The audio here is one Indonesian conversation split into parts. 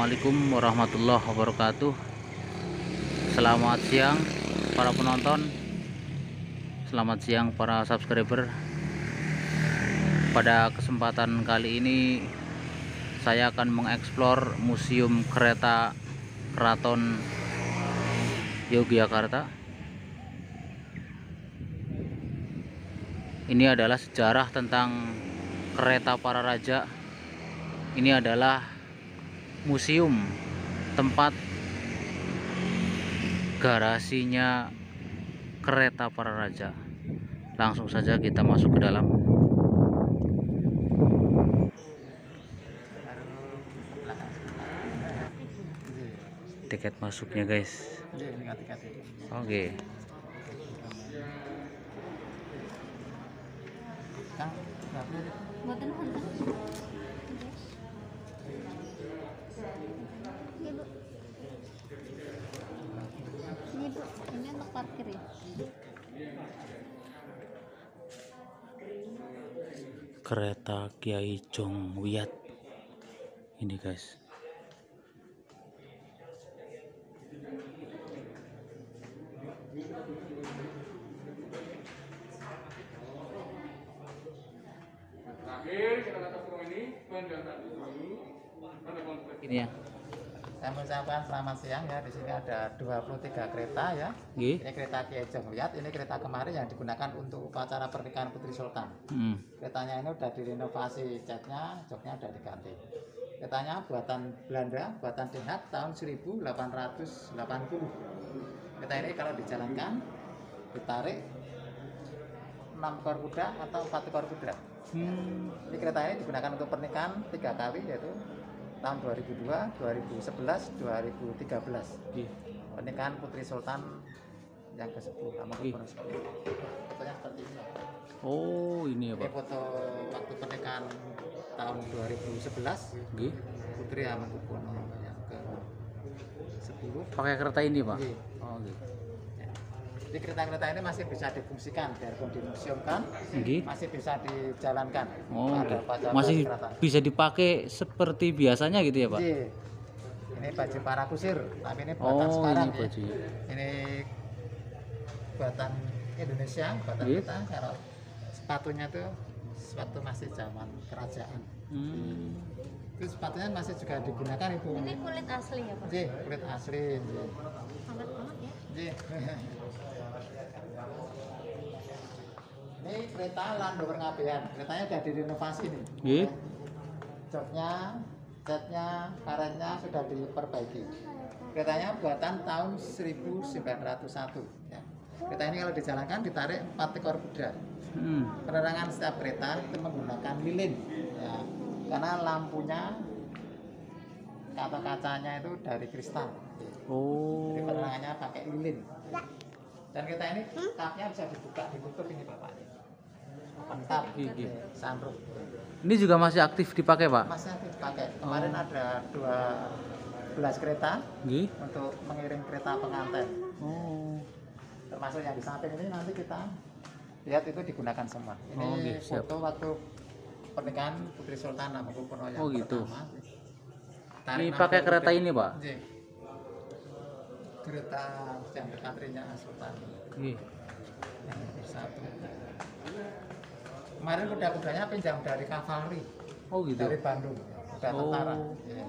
Assalamualaikum warahmatullahi wabarakatuh. Selamat siang para penonton, selamat siang para subscriber. Pada kesempatan kali ini saya akan mengeksplor Museum Kereta Keraton Yogyakarta. Ini adalah sejarah tentang kereta para raja. Ini adalah museum tempat garasinya kereta para raja. Langsung saja kita masuk ke dalam. Tiket masuknya guys. Oke. Ini Bu, ini untuk parkir ya? Kereta Kiai Jongwiyat ini guys. Ini ya. Saya mengucapkan selamat siang ya. Di sini ada 23 kereta ya. Nggih. Ini kereta Kiai Jongwiyat. Ini kereta kemarin yang digunakan untuk upacara pernikahan Putri Sultan. Keretanya ini udah direnovasi, catnya, joknya udah diganti. Keretanya buatan Belanda, buatan Den Haag tahun 1880. Kereta ini kalau dijalankan, ditarik 6 ekor kuda atau 4 ekor kuda. Ini kereta ini digunakan untuk pernikahan 3 kali, yaitu tahun 2002, 2011, 2013. Pernikahan Putri Sultan yang ke-10 Hamengkubuwono X. Fotonya seperti ini. Oh, ini ya, Ini Pak. foto waktu pernikahan tahun 2011. Nggih. Putri Hamengkubuwono yang ke-10. Pakai kereta ini, Pak. Nggih. Oh, gitu. Jadi kereta-kereta ini masih bisa difungsikan, biarpun dimuseumkan, Nggih. masih bisa dijalankan. Oh, Ada gitu. upacara Masih kereta. bisa dipakai seperti biasanya gitu ya, Pak? Nggih. Ini baju para kusir, tapi ini buatan Oh, sekarang ini ya. bajunya. Ini buatan Indonesia, buatan Nggih. kita. Kalau sepatunya tuh sepatu masih zaman kerajaan. Itu sepatunya masih juga digunakan itu. Ini kulit asli ya Pak? Nggih, kulit asli. Nggih. Hangat banget ya? Nggih. Ini kereta Land Rover Ngabean. Keretanya udah direnovasi nih. Nggih. Joknya, catnya, karetnya sudah diperbaiki. Keretanya buatan tahun 1901 ya. Kereta ini kalau dijalankan ditarik 4 ekor kuda. Penerangan setiap kereta itu menggunakan lilin ya. Karena lampunya atau kacanya itu dari kristal. Oh. Jadi penerangannya pakai lilin. Dan kereta ini kapnya bisa dibuka, ditutup ini Bapak. Open tap, Gigi. sunroof. Ini juga masih aktif dipakai, Pak? Masih dipakai. Kemarin ada 12 kereta Nggih. untuk mengiring kereta pengantin. Oh. Termasuk yang di samping ini nanti kita lihat itu digunakan semua. Ini Oh, gitu, siap. foto waktu pernikahan Putri Sultan Hamengkubuwono yang Oh, gitu. pertama. Ini pakai kereta ini, Pak? Nggih. Kereta yang dekantrinya Sultan. Nggih. Yang nomor 1. Kemarin kuda-kudanya pinjam dari kavaleri. Oh, gitu. Dari Bandung, kuda tentara. Iya.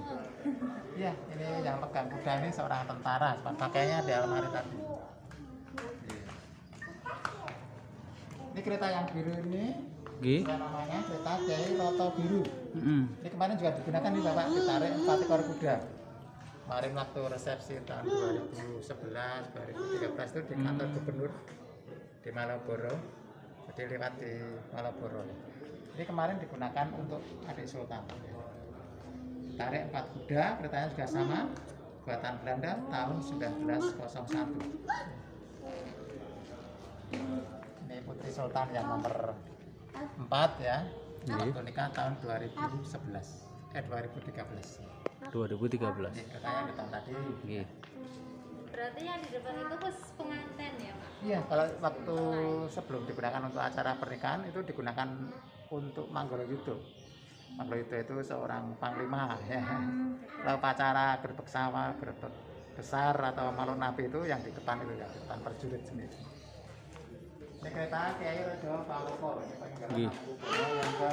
Iya, ini yang pegang kuda ini seorang tentara, pakainya di almari tadi. Iya. Ini kereta yang biru ini, Nggih. namanya kereta Kiai Roto Biru. Heeh. Ini kemarin juga digunakan nih Bapak, ditarik 4 ekor kuda. Kemarin waktu resepsi tahun 2011, 2013 itu di kantor gubernur di Malioboro. Jadi lewat di Malioboro. Ini kemarin digunakan untuk adik Sultan. Tarik 4 kuda, keretanya juga sama, buatan Belanda tahun 1901. Ini Putri Sultan yang nomor 4 ya. Waktu nikah tahun 2011, 2013. 2013. Ini keretanya hitam tadi. Nggih. Berarti yang di depan itu bus pengantin ya Pak? Iya, kalau waktu sebelum digunakan untuk acara pernikahan itu digunakan untuk Manggoro Yudo. Mangloito itu seorang panglima ya. Kalau upacara gerbek sawah, gerbek besar atau malun nabi itu yang di depan itu ya, di depan prajurit sendiri. Ini kereta Kiai Rodo Palopo, ini peninggalan Nggih. Hamengkubuwono yang ke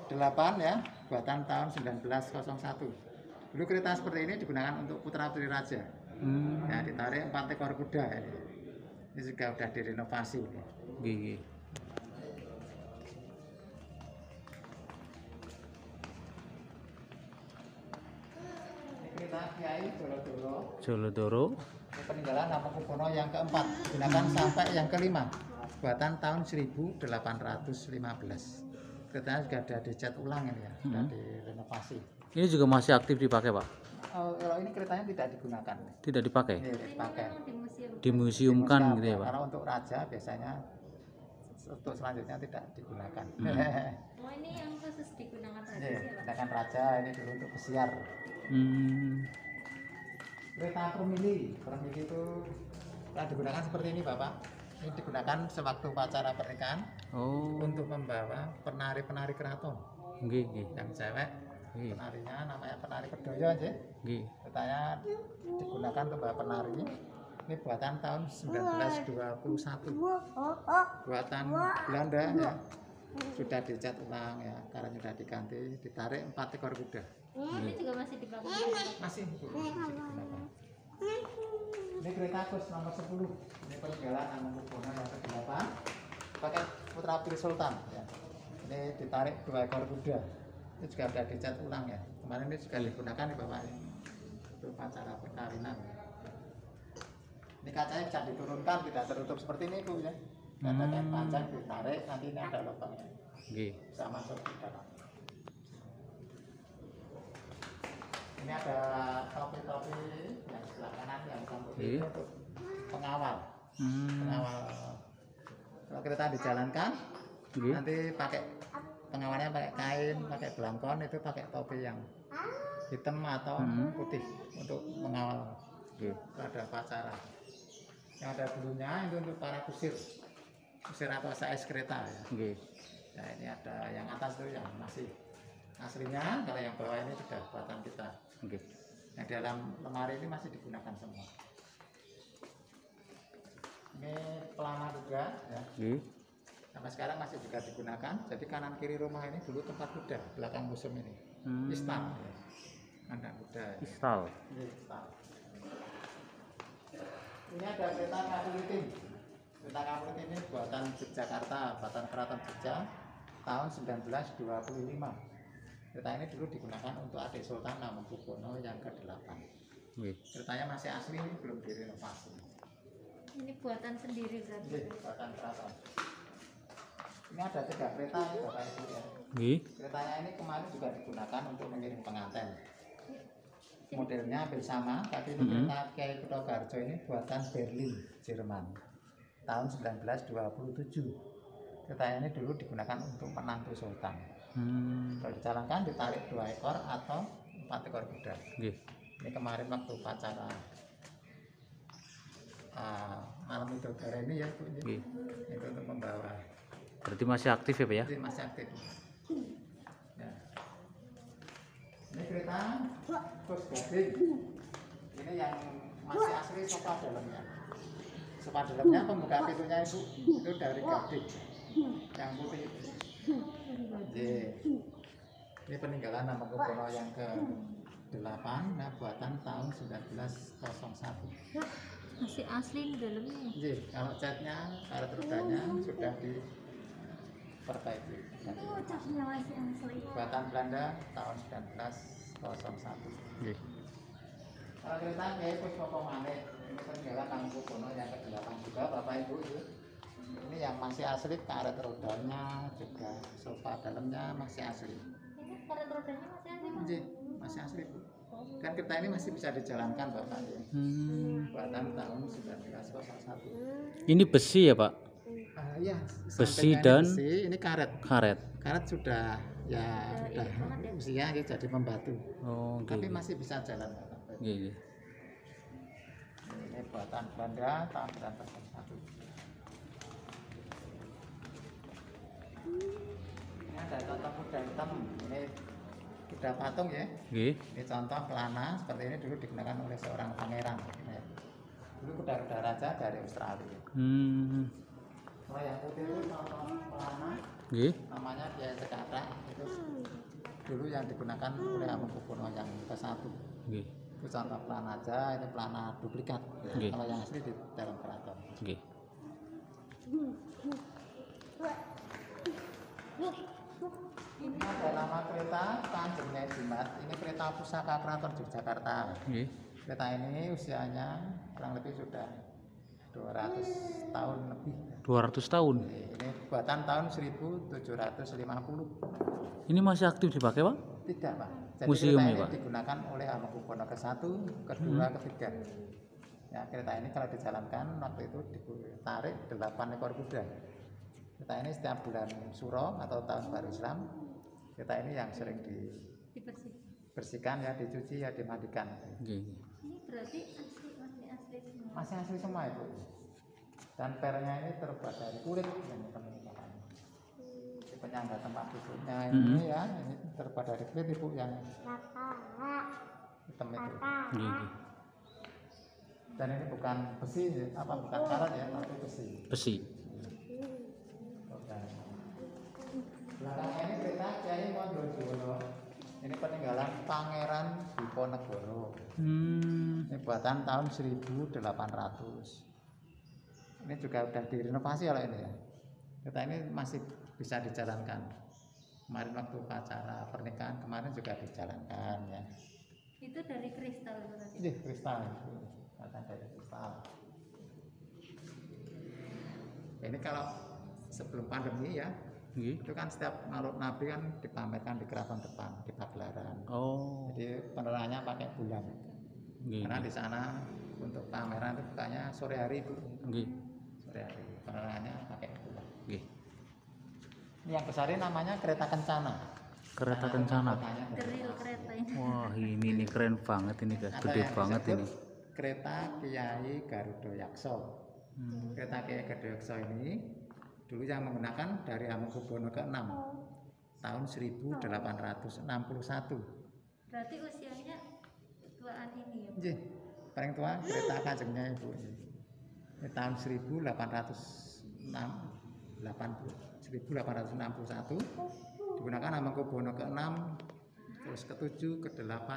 8 ya, buatan tahun 1901. Dulu kereta seperti ini digunakan untuk putra putri raja. Ya, ditarik 4 ekor kuda ini. Ini juga udah direnovasi. Nggih, nggih. Ini kereta Kiai Jolodoro. Jolodoro. Ini peninggalan Hamengkubuwono yang keempat, digunakan sampai yang kelima, buatan tahun 1815. Keretanya juga ada dicat ulang ini ya, sudah direnovasi. Ini juga masih aktif dipakai, Pak? Kalau ini keretanya tidak digunakan, Tidak dipakai? ini dipakai. Di museum. Dimuseumkan gitu ya, Pak? Karena untuk raja biasanya untuk selanjutnya tidak digunakan. Oh, ini yang khusus digunakan raja Ini sih, Pak. gunakan raja, ini dulu untuk pesiar. Kereta permili itu telah digunakan seperti ini Bapak. Ini digunakan sewaktu upacara pernikahan Oh, untuk membawa penari-penari keraton. nggih, nggih. Yang cewek Nggih, penarinya namanya penari pedoyo aja. nggih. Keretanya digunakan untuk membawa penari. Ini buatan tahun 1921. Buatan Belanda ya. Sudah dicat ulang ya, karena sudah diganti, ditarik 4 ekor kuda. Ini juga masih dipakai. Masih digunakan. Ini kereta Kus nomor 10. Ini peninggalan Hamengkubuwono yang ke-8. Pakai putra putri sultan ya. Ini ditarik 2 ekor kuda. Ini juga sudah dicat ulang ya. Kemarin ini juga digunakan di bawah ini untuk upacara perkawinan. Ini kacanya bisa diturunkan, tidak tertutup seperti ini Bu ya. Ada yang panjang ditarik, nanti ini ada lubangnya. Nggih. Bisa masuk di dalam. Ini ada topi-topi yang sebelah kanan yang samping Iya. itu untuk pengawal. Hmm. Pengawal kalau kereta dijalankan, Nggih. nanti pakai pengawalnya pakai kain, pakai belangkon, itu pakai topi yang hitam atau putih untuk mengawal Nggih. pada upacara. Yang ada dulunya itu untuk para kusir atau SAS kereta ya. Nggih. Nah ini ada yang atas itu yang masih aslinya, kalau yang bawah ini sudah buatan kita. Nggih. Yang dalam lemari ini masih digunakan semua. Ini pelana juga ya. Nggih. Sampai sekarang masih juga digunakan. Jadi kanan kiri rumah ini dulu tempat kuda, belakang museum ini. Istal ya. Kandang kuda. Ya. Istal. Ini istal. Ini ada kereta Kapulitin. Kereta Kapulitin ini buatan Yogyakarta, buatan Keraton Jogja tahun 1925. Kereta ini dulu digunakan untuk adik Sultan Hamengkubuwono yang ke-8. Nggih. Keretanya masih asli, belum direnovasi. Ini buatan sendiri berarti. Ini buatan keraton. Ini ada 3 kereta ya Bapak Ibu ya. Nggih. Keretanya ini kemarin juga digunakan untuk mengirim pengantin. Modelnya hampir sama, tapi ini kereta Kiai Kutogarjo ini buatan Berlin, Jerman. Tahun 1927. Keretanya ini dulu digunakan untuk menantu sultan. Kalau dijalankan ditarik 2 ekor atau 4 ekor kuda. Nggih. Ini kemarin waktu upacara malam Widodara ini ya Bu, ini. Nggih. Itu untuk membawa. Berarti masih aktif ya, Pak ya? Ini masih aktif. Ya. Ini kereta Kus Gading. Ini yang masih asli sofa dalamnya. Sofa dalamnya pembuka pintunya itu dari Gading yang putih itu. Ini peninggalan Hamengkubuwono yang ke-8, nah buatan tahun 1901. Masih asli di dalamnya. Kalau catnya, karet rodanya sudah diperbaiki. Oh, catnya masih asli. Buatan Belanda tahun 1901. Nggih. Kalau kereta Kiai Puspopo Malih, ini peninggalan Hamengkubuwono yang ke-8 juga Bapak Ibu. Ini yang masih asli, karet rodanya juga sofa dalamnya masih asli. Ini karet rodanya masih asli, Pak? Masih asli Bu. Kan kereta ini masih bisa dijalankan Bapak ya. Buatan tahun 1901. Ini besi ya, Pak? Iya, Besi sampingnya dan besi, ini karet. karet. Karet sudah ya sudah usia ya, jadi membatu. Oh, Tapi nggih. masih bisa jalan Bapak. Nggih, nggih. Ini buatan Belanda tahun 1901. Ini Ini ada contoh kuda hitam. Ini kuda patung ya. Nggih. Ini contoh pelana seperti ini dulu digunakan oleh seorang pangeran. Ya. Dulu kuda-kuda raja dari Australia. Kalau yang putih itu contoh pelana. Nggih. Namanya Kiai Cekatra. Itu dulu yang digunakan oleh Hamengkubuwono yang ke-1. Nggih. Itu contoh pelana aja, ini pelana duplikat. Ya. Nggih. Kalau yang asli di dalam keraton. Nggih. Ini ada nama kereta Kanjeng Nyai Jimat. Ini kereta pusaka Keraton Yogyakarta. Nggih. Kereta ini usianya kurang lebih sudah 200 tahun lebih. 200 tahun. Ini buatan tahun 1750. Ini masih aktif dipakai, Pak? Tidak, Pak. Jadi Museum kereta ya, ini Pak? digunakan oleh Hamengkubuwono ke-1, ke-2, ke-3. Ya, kereta ini kalau dijalankan waktu itu ditarik 8 ekor kuda. Kereta ini setiap bulan Suro atau tahun baru Islam, kereta ini yang sering dibersihkan ya, dicuci ya, dimandikan. Nggih. Ini berarti masih asli semua. Masih asli semua itu. Dan pernya ini terbuat dari kulit yang teman-teman. Di penyangga tempat duduknya ini ya, ini terbuat dari kulit ibu yang hitam itu. Nggih. Dan ini bukan besi, bukan karat ya, tapi besi. Besi. Belakangnya ini kereta Kiai Mondrojono. Ini peninggalan Pangeran Diponegoro. Ini buatan tahun 1800. Ini juga udah direnovasi kalau ini ya. Kereta ini masih bisa dijalankan. Kemarin waktu acara pernikahan kemarin juga dijalankan ya. Itu dari kristal berarti. Ini kristal itu, buatan dari kristal. Ini kalau sebelum pandemi ya, Nggih. itu kan setiap makhluk nabi kan dipamerkan di keraton depan, di pagelaran. Oh. Jadi penerangannya pakai bulan. Nggih. Karena di sana untuk pameran itu bukanya sore hari itu. Nggih. Sore hari penerangannya pakai bulan. Nggih. Ini yang besar ini namanya kereta kencana. Kereta Nah, kencana. makanya The real kereta ini. Wah, ini keren banget ini, guys. ada Gede yang banget disebut ini. Kereta Kiai Garuda Yakso. Kereta Kiai Garuda Yakso ini dulu yang menggunakan dari Hamengkubuwono ke-6 tahun 1861. Berarti usianya tuaan ini ya. Nggih, paling tua kereta Kanjengnya Ibu ini. Ini tahun 1861 digunakan Hamengkubuwono ke-6, terus ke-7, ke-8,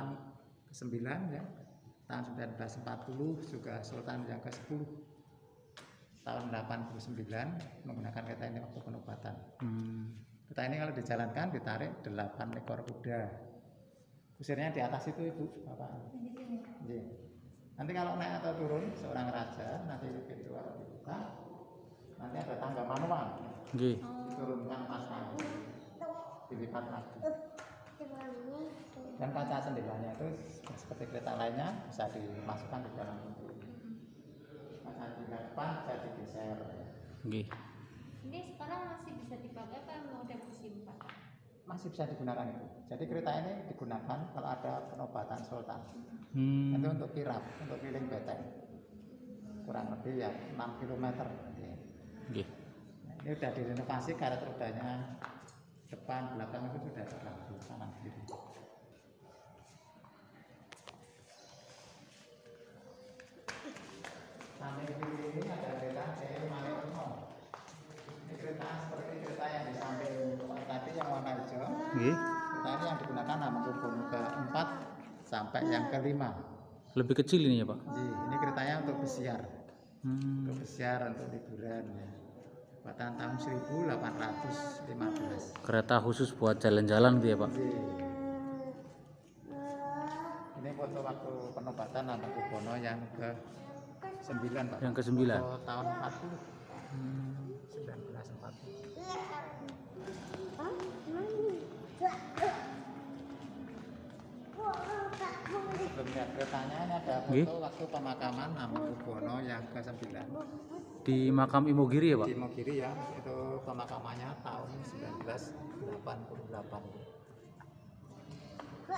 ke-9 ya. Tahun 1940 juga Sultan yang ke-10. Tahun 89 menggunakan kereta ini waktu penobatan. Kereta ini kalau dijalankan ditarik 8 ekor kuda. Kusirnya di atas itu Ibu, Bapak. Nggih. Nanti kalau naik atau turun seorang raja, nanti pintu akan dibuka. Nanti ada tangga manual. Nggih. Diturunkan pasang, dilipat lagi. Dan kaca jendelanya itu seperti kereta lainnya bisa dimasukkan di dalam pintu. Kaca jendela depan bisa digeser. Nggih. Ini sekarang masih bisa dipakai kan udah musim Pak? Masih bisa digunakan itu. Jadi kereta ini digunakan kalau ada penobatan sultan. Itu untuk kirap, untuk keliling beteng. Kurang lebih ya 6 km. Nggih. Nah, ini udah direnovasi, karet rodanya depan belakang itu sudah terganti kanan kiri. Samping kiri ini ada kereta Kiai Malioboro. Ini kereta seperti kereta yang di samping tadi yang warna hijau. Nggih. Kereta ini yang digunakan Hamengkubuwono ke-4 sampai yang ke-5. Lebih kecil ini ya, Pak? Ini keretanya untuk pesiar. Untuk pesiar, untuk liburan ya. Buatan tahun 1815. Kereta khusus buat jalan-jalan gitu ya, Pak? Ini foto waktu penobatan Hamengkubuwono yang ke-9, Pak. Yang ke-9. Foto tahun 40. 1940. Sebelumnya keretanya ini ada foto Nggih. waktu pemakaman Hamengkubuwono yang ke-9. Di makam Imogiri ya, Pak? Di Imogiri ya, itu pemakamannya tahun 1988.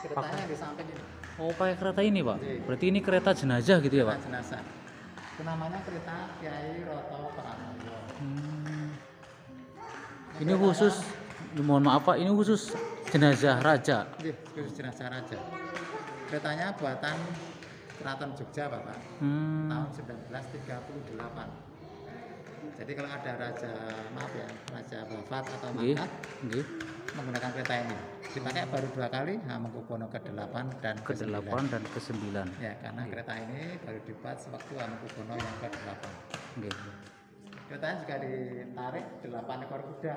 Keretanya di samping ini. Oh, pakai kereta ini, Pak? Iya. Berarti ini kereta jenazah gitu ya, Pak? Kereta jenazah. Itu namanya kereta Kiai Roto Pranowo. Ini khusus mohon maaf Pak, ini khusus jenazah raja. Nggih, khusus jenazah raja. Keretanya buatan Keraton Jogja, Bapak. Tahun 1938. Jadi kalau ada raja, maaf ya, raja wafat atau Nggih, mangkat nggih. menggunakan kereta ini. Dipakai baru 2 kali, Hamengkubuwono ke-8 dan Ke-8 dan ke-9. Ya, karena kereta ini baru dibuat sewaktu Hamengkubuwono yang ke-8. Nggih. Keretanya juga ditarik 8 ekor kuda.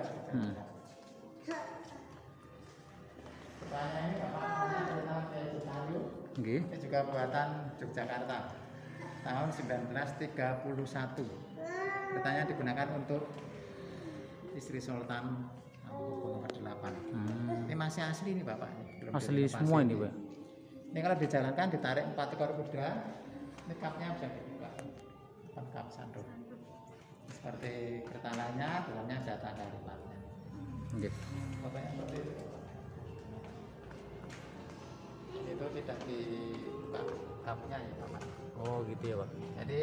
Keretanya ini Bapak, kereta Kiai Citayu. Nggih. Ini juga buatan Yogyakarta tahun 1931. Keretanya digunakan untuk istri Sultan Hamengkubuwono ke-8. Ini masih asli nih Bapak. Belum Asli direnovasi. semua ini Pak. Ini kalau dijalankan ditarik 4 ekor kuda, ini kapnya bisa dibuka. Kap sandung. Seperti kereta lainnya, dalamnya ada tanda lipatnya. Nggih. Bapaknya seperti itu. Itu tidak dibuka kapnya ya Bapak. Oh gitu ya Pak. Jadi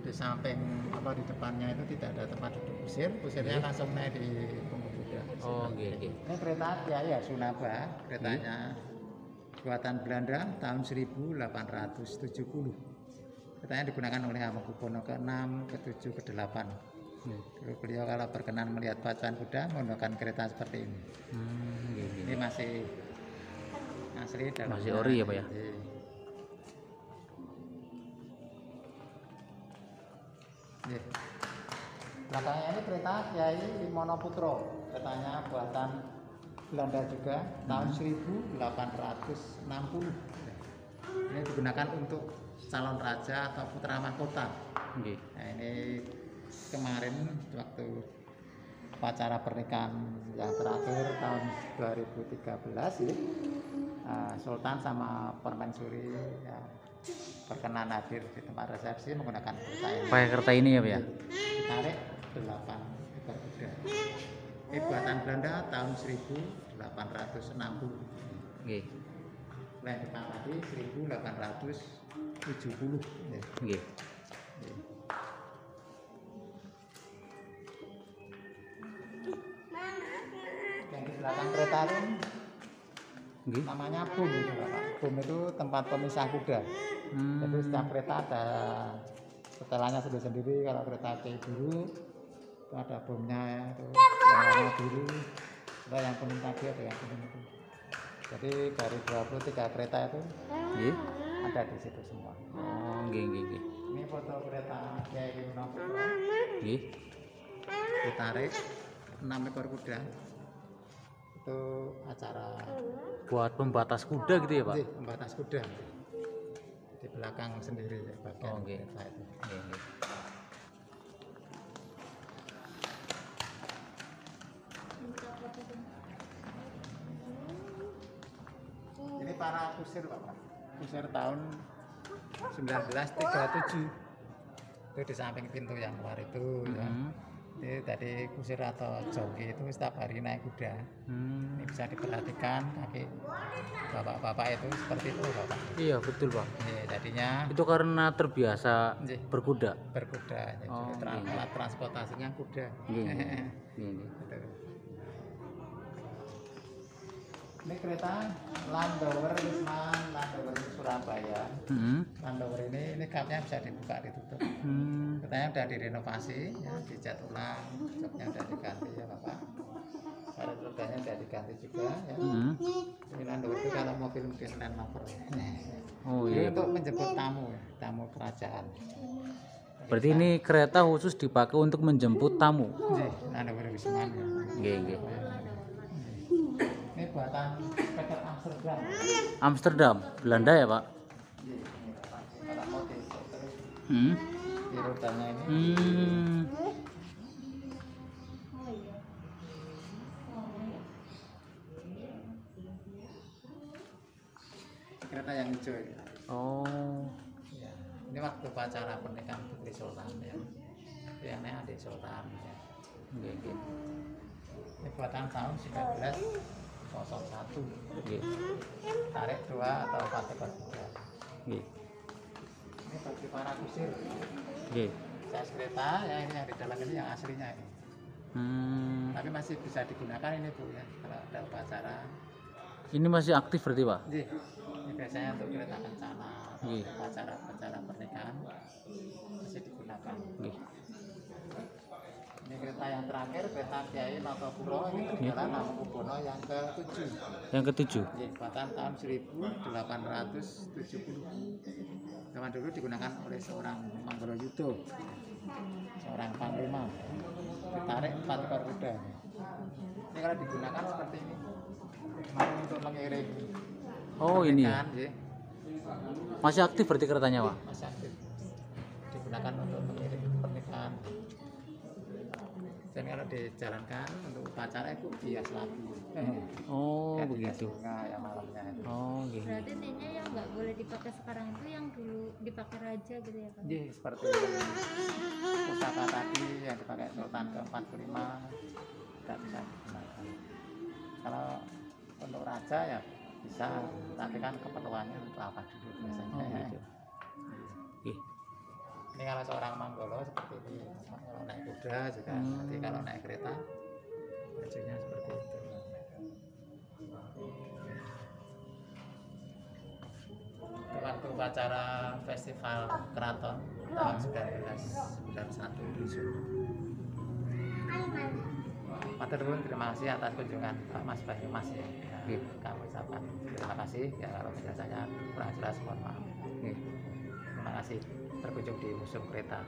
di samping apa di depannya itu tidak ada tempat duduk kusirnya langsung naik di punggung kuda. Oh gitu. Ini kereta Kiai Sunaba, keretanya buatan Belanda tahun 1870. Keretanya digunakan oleh Hamengkubuwono ke-6, ke-7, ke-8. Dulu beliau kalau berkenan melihat pacuan kuda menggunakan kereta seperti ini. Ini masih asli dalam Masih ori ya Pak ya. Belakangnya ini kereta Kiai Monoputro, keretanya buatan Belanda juga tahun 1860. Ini digunakan untuk calon raja atau putra mahkota. Nggih. Nah, ini kemarin waktu upacara pernikahan yang terakhir tahun 2013 ya, Sultan sama Permaisuri ya, berkenan hadir di tempat resepsi menggunakan kereta ini. Pakai kereta ini ya Pak ya. Ditarik 8 ekor kuda. Ini buatan Belanda tahun 1860. Nggih. Lain depan tadi 1870. Ya. Nggih. Yang di belakang kereta itu Nggih. namanya boom itu Bapak. Boom itu tempat pemisah kuda. Jadi setiap kereta ada setelannya sendiri-sendiri. Kalau kereta Kiai Biru itu ada bomnya itu yang warna biru. Ada yang kuning tadi, ada yang kuning itu. Jadi dari 23 kereta itu Nggih. ada di situ semua. Oh, nggih nggih nggih. Ini foto kereta Kiai Monoputro. Nggih. Ditarik 6 ekor kuda. Itu acara Buat pembatas kuda gitu ya Pak. pembatas kuda. Di belakang sendiri ya, bagian Oh, nggih. kereta itu. Nggih nggih. Ini para kusir Bapak. Kusir tahun 1937. Itu di samping pintu yang keluar itu ya. Ini tadi kusir atau joki itu setiap hari naik kuda. Ini bisa diperhatikan kaki bapak-bapak itu seperti itu Bapak. Iya betul Pak. Jadinya Itu karena terbiasa Nggih. berkuda. berkuda. Jadi Oh, iya. alat transportasinya kuda. Nggih. Nggih. Nggih. Gitu. Ini kereta Landower Wisman, Landower Surabaya. Landower ini kapnya bisa dibuka ditutup. Keretanya udah direnovasi, ya, dicat ulang, joknya udah diganti ya Bapak. Karet rodanya udah diganti juga ya. Ini Landower itu kalau mobil mungkin Land Rover. Oh Ini iya. untuk menjemput tamu, ya, tamu kerajaan. Berarti ini kereta khusus dipakai untuk menjemput tamu. Landower Wisman. Ya. Nggih nggih. Ini buatan PT Amsterdam. Amsterdam, Belanda ya Pak. Kalau mau besok terus Hmm. di rodanya ini. Kereta yang hijau ini. Oh. Ya. Ini waktu upacara pernikahan Putri Sultan ya. Yang naik adik Sultan ya. Nggih nggih. Ini buatan tahun 1901. Nggih. Tarik 2 atau 4 ekor kuda. Nggih. Ini bagi para kusir. Nggih. Jas kereta ya, ini yang di dalam ini yang aslinya ini. Tapi masih bisa digunakan ini Bu ya, kalau ada upacara. Ini masih aktif berarti Pak? Iya. Ini biasanya untuk kereta kencana, Iya. upacara pernikahan masih digunakan. Nggih. Ini kereta yang terakhir, kereta Kiai Notopuro, ini berjalan Hamengkubuwono yang ke-7. Yang ketujuh. Buatan tahun 1870. Zaman dulu digunakan oleh seorang Manggolojudho, seorang panglima. Ditarik 4 ekor kuda. Ini kalau digunakan seperti ini, cuma untuk mengiring. Oh ini ya. Pernikahan, ya. Masih aktif berarti keretanya Pak? Masih aktif. Digunakan untuk mengiring pernikahan. Dan kalau dijalankan untuk upacara itu bias lagi. Oh Kayak begitu. bias bunga ya malamnya itu. Oh gitu. Berarti intinya yang nggak boleh dipakai sekarang itu yang dulu dipakai raja gitu ya Pak? Iya, seperti pusaka tadi yang dipakai Sultan ke-45 tidak bisa digunakan. Kalau untuk raja ya bisa, tapi kan keperluannya untuk apa dulu biasanya. Oh gitu. Ih. Ini kalau seorang Manggolo seperti ini, kalau naik kuda juga, nanti kalau naik kereta bajunya seperti itu. Itu waktu upacara festival keraton tahun 1991 di Solo. Matur nuwun, terima kasih atas kunjungan Pak Mas Banyumas ya. Kami ucapkan terima kasih ya, kalau penjelasannya kurang jelas mohon maaf. Terima kasih berkunjung di Museum Kereta.